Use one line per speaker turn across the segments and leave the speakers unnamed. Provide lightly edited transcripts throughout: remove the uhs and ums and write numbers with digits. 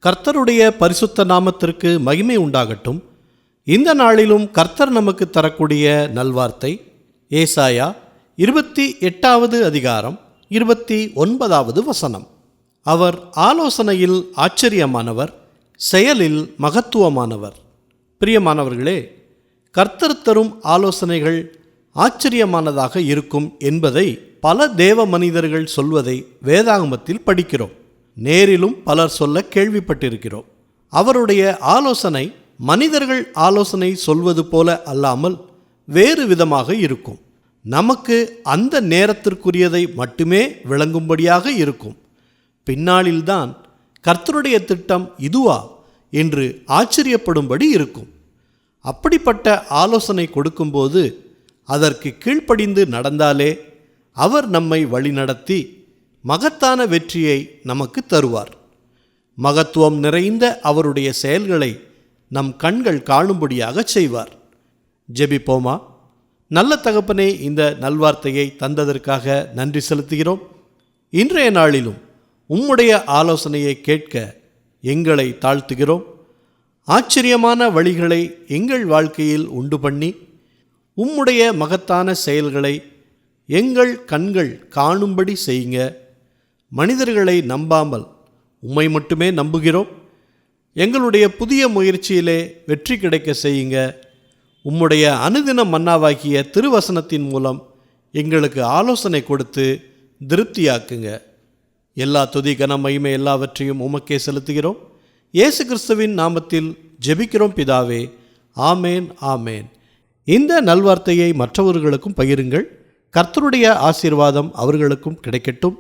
கர்த்தருடைய பரிசுத்த நாமத்திற்கு மகிமை உண்டாகட்டும். இந்த நாளிலும் கர்த்தர் நமக்கு தரக்கூடிய நல்வார்த்தை ஏசாயா 28வது அதிகாரம் 29வது வசனம். அவர் ஆலோசனையில் ஆச்சரியமானவர், செயலில் மகத்துவமானவர். பிரியமானவர்களே, கர்த்தர் தரும் ஆலோசனைகள் ஆச்சரியமானதாக இருக்கும் என்பதை பல தேவ மனிதர்கள் சொல்வதை வேதாகமத்தில் படிக்கிறோம். நேரிலும் பலர் சொல்ல கேள்விப்பட்டிருக்கிறோம். அவருடைய ஆலோசனை மனிதர்கள் ஆலோசனை சொல்வது போல அல்லாமல் வேறு விதமாக இருக்கும். நமக்கு அந்த நேரத்திற்குரியதை மட்டுமே விளங்கும்படியாக இருக்கும். பின்னாளில்தான் கர்த்தருடைய திட்டம் இதுவா என்று ஆச்சரியப்படும்படி இருக்கும். அப்படிப்பட்ட ஆலோசனை கொடுக்கும்போது அதற்கு கீழ்ப்படிந்து நடந்தாலே அவர் நம்மை வழிநடத்தி மகத்தான வெற்றியை நமக்கு தருவார். மகத்துவம் நிறைந்த அவருடைய செயல்களை நம் கண்கள் காணும்படியாக செய்வார். ஜெபிப்போமா. நல்ல தகப்பனே, இந்த நல்வார்த்தையை தந்ததற்காக நன்றி செலுத்துகிறோம். இன்றைய நாளிலும் உம்முடைய ஆலோசனையை கேட்க எங்களை தாழ்த்துகிறோம். ஆச்சரியமான வழிகளை எங்கள் வாழ்க்கையில் உண்டு பண்ணி உம்முடைய மகத்தான செயல்களை எங்கள் கண்கள் காணும்படி செய்யுங்க. மனிதர்களை நம்பாமல் உம்மை மட்டுமே நம்புகிறோம். எங்களுடைய புதிய முயற்சியிலே வெற்றி கிடைக்க செய்யுங்க. உம்முடைய அனுதின மன்னாவாகிய திருவசனத்தின் மூலம் எங்களுக்கு ஆலோசனை கொடுத்து திருப்தியாக்குங்க. எல்லா துதி கன மகிமை எல்லாவற்றையும் உமக்கே செலுத்துகிறோம். இயேசு கிறிஸ்துவின் நாமத்தில் ஜெபிக்கிறோம் பிதாவே. ஆமேன், ஆமேன். இந்த நல்வார்த்தையை மற்றவர்களுக்கும் பகிருங்கள். கர்த்தருடைய ஆசீர்வாதம் அவர்களுக்கும் கிடைக்கட்டும்.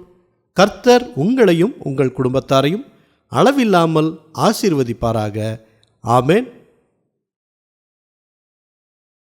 கர்த்தர் உங்களையும் உங்கள் குடும்பத்தாரையும் அளவில்லாமல் ஆசீர்வதிப்பாராக. ஆமேன்.